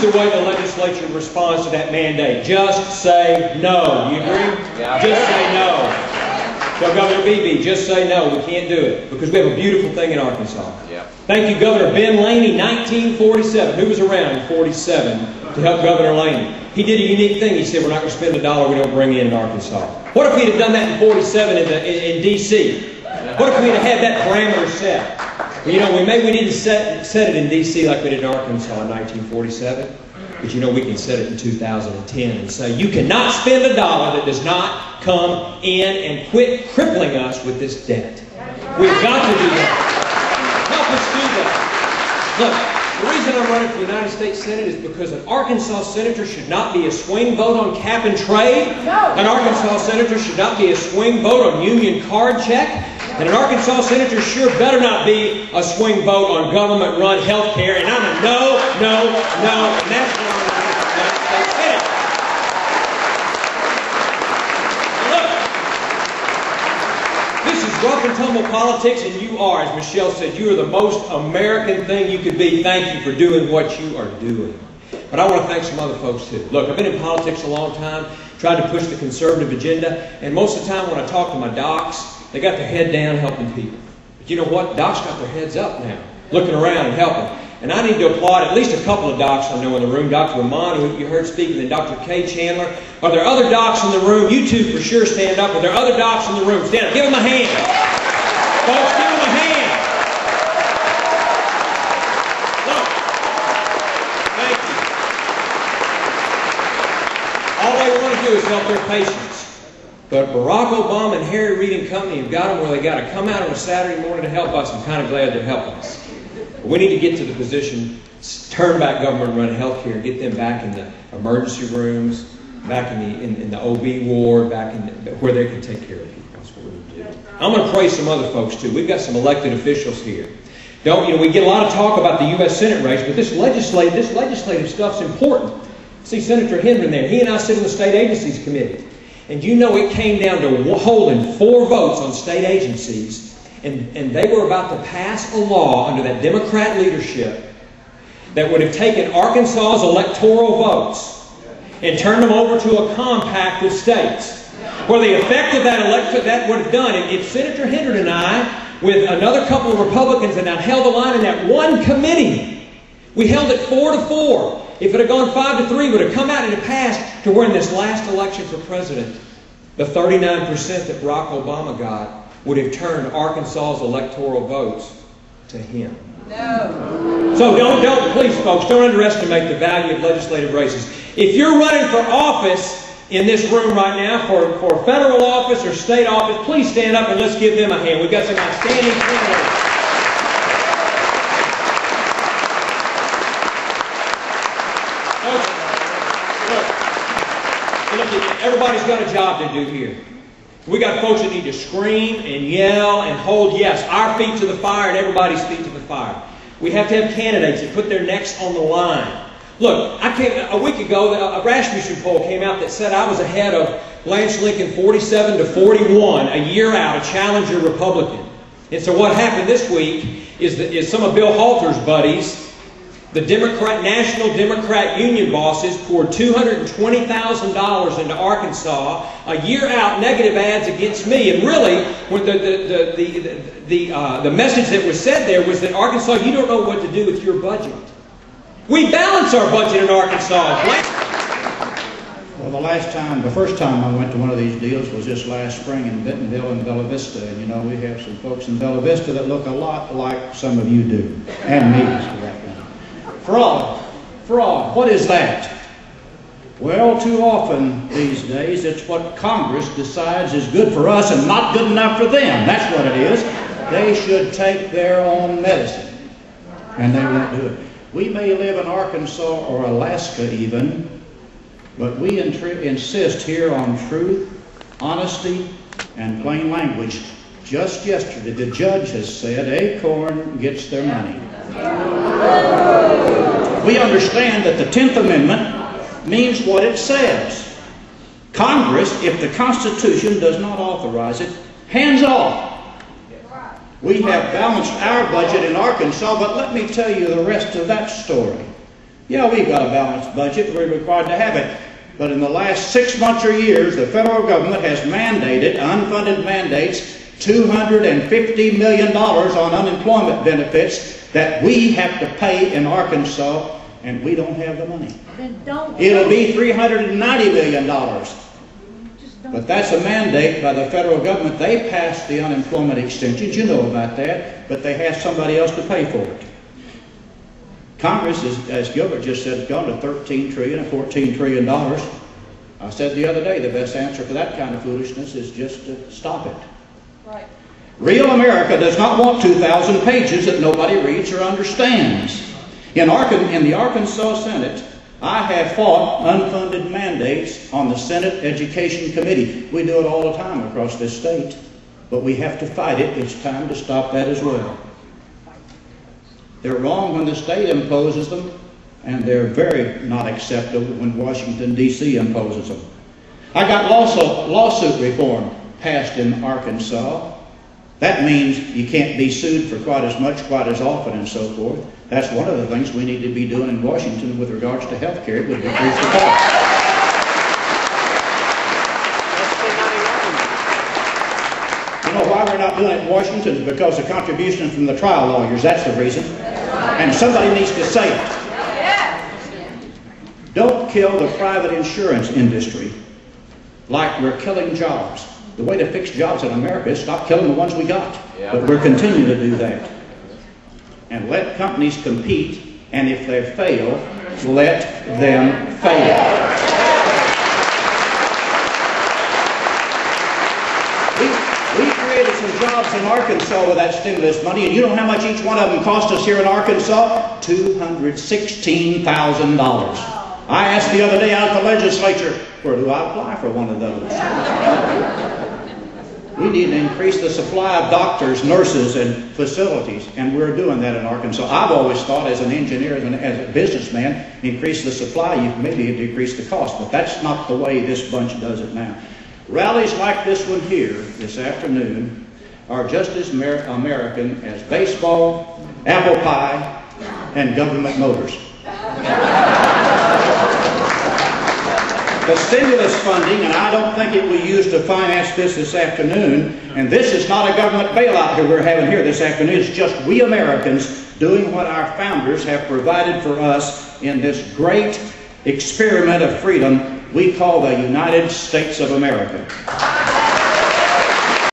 the way the legislature responds to that mandate. Just say no. You agree? Yeah. Just say no. So Governor Beebe, just say no. We can't do it because we have a beautiful thing in Arkansas. Yeah. Thank you, Governor Ben Laney, 1947. Who was around in 47 to help Governor Laney? He did a unique thing. He said, we're not going to spend a dollar we don't bring in Arkansas. What if we'd have done that in 47 in D.C.? What if we'd have had that parameter set? Well, you know, maybe we didn't set it in D.C. like we did in Arkansas in 1947. But you know, we can set it in 2010 and say, you cannot spend a dollar that does not come in, and quit crippling us with this debt. We've got to do that. Help us do that. Look, the reason I'm running for the United States Senate is because an Arkansas senator should not be a swing vote on cap and trade. An Arkansas senator should not be a swing vote on union card check. And an Arkansas senator sure better not be a swing vote on government-run health care. And I'm a no, no, no. And that's why I'm running for the United States Senate. Look, this is rough and tumble politics, and you are, as Michelle said, you are the most American thing you could be. Thank you for doing what you are doing. But I want to thank some other folks too. Look, I've been in politics a long time, tried to push the conservative agenda, and most of the time when I talk to my docs, they got their head down helping people. But you know what? Docs got their heads up now, looking around and helping. And I need to applaud at least a couple of docs I know in the room. Dr. Amon, who you heard speaking, and Dr. Kay Chandler. Are there other docs in the room? You two for sure stand up. Are there other docs in the room? Stand up. Give them a hand. Folks, give them a hand. Look. Thank you. All they want to do is help their patients. But Barack Obama and Harry Reid and Company have got them where they got to come out on a Saturday morning to help us. I'm kind of glad they're helping us. But we need to get to the position, turn back government-run health care, get them back in the emergency rooms, back in the OB ward, back in where they can take care of people. That's what we need to do. I'm going to praise some other folks too. We've got some elected officials here. We get a lot of talk about the U.S. Senate race, but this legislative stuff's important. See Senator Hendren there. He and I sit in the State Agencies Committee. And you know it came down to holding 4 votes on state agencies, and they were about to pass a law under that Democrat leadership that would have taken Arkansas's electoral votes and turned them over to a compact of states. Well, the effect of that would have done, if Senator Hendren and I, with another couple of Republicans, and I held the line in that one committee, we held it 4-4. If it had gone 5-3, it would have come out and it passed to where in this last election for president, the 39% that Barack Obama got would have turned Arkansas's electoral votes to him. No. So please folks, don't underestimate the value of legislative races. If you're running for office in this room right now, for federal office or state office, please stand up and let's give them a hand. We've got some outstanding candidates. Everybody's got a job to do here. We got folks that need to scream and yell and hold, yes, our feet to the fire and everybody's feet to the fire. We have to have candidates that put their necks on the line. Look, a week ago, a Rasmussen poll came out that said I was ahead of Lance Lincoln 47-41, a year out, a challenger Republican. And so what happened this week is some of Bill Halter's buddies, the National Democrat Union bosses, poured $220,000 into Arkansas, a year out, negative ads against me. And really, when the message that was said there was that Arkansas, you don't know what to do with your budget. We balance our budget in Arkansas. Well, the first time I went to one of these deals was just last spring in Bentonville and Bella Vista. And you know, we have some folks in Bella Vista that look a lot like some of you do, and me, for that matter. Fraud. What is that? Well, too often these days, it's what Congress decides is good for us and not good enough for them. That's what it is. They should take their own medicine, and they won't do it. We may live in Arkansas or Alaska even, but we insist here on truth, honesty, and plain language. Just yesterday, the judge has said Acorn gets their money. We understand that the 10th Amendment means what it says. Congress, if the Constitution does not authorize it, hands off. We have balanced our budget in Arkansas, but let me tell you the rest of that story. Yeah, we've got a balanced budget. We're required to have it. But in the last 6 months or years, the federal government has mandated, unfunded mandates, $250 million on unemployment benefits that we have to pay in Arkansas, and we don't have the money. It'll be $390 million. But that's a mandate by the federal government. They passed the unemployment extensions, you know about that, but they have somebody else to pay for it. Congress, as Gilbert just said, has gone to $13 trillion and $14 trillion. I said the other day, the best answer for that kind of foolishness is just to stop it. Right. Real America does not want 2,000 pages that nobody reads or understands. In the Arkansas Senate, I have fought unfunded mandates on the Senate Education Committee. We do it all the time across this state, but we have to fight it. It's time to stop that as well. They're wrong when the state imposes them, and they're very not acceptable when Washington, D.C. imposes them. I got lawsuit reform passed in Arkansas. That means you can't be sued for quite as much, quite as often, and so forth. That's one of the things we need to be doing in Washington with regards to health care. It would decrease the cost. You know why we're not doing it in Washington? It's because of contributions from the trial lawyers. That's the reason. And somebody needs to say it. Don't kill the private insurance industry like we're killing jobs. The way to fix jobs in America is stop killing the ones we got. But we're continuing to do that. And let companies compete, and if they fail, let them fail. We created some jobs in Arkansas with that stimulus money, and you know how much each one of them cost us here in Arkansas? $216,000. I asked the other day out at the legislature, where do I apply for one of those? We need to increase the supply of doctors, nurses, and facilities, and we're doing that in Arkansas. I've always thought as an engineer, as a businessman, increase the supply, you maybe decrease the cost, but that's not the way this bunch does it now. Rallies like this one here, this afternoon, are just as American as baseball, apple pie, and government motors. The stimulus funding, and I don't think it will be used to finance this afternoon, and this is not a government bailout that we're having here this afternoon, it's just we Americans doing what our founders have provided for us in this great experiment of freedom we call the United States of America.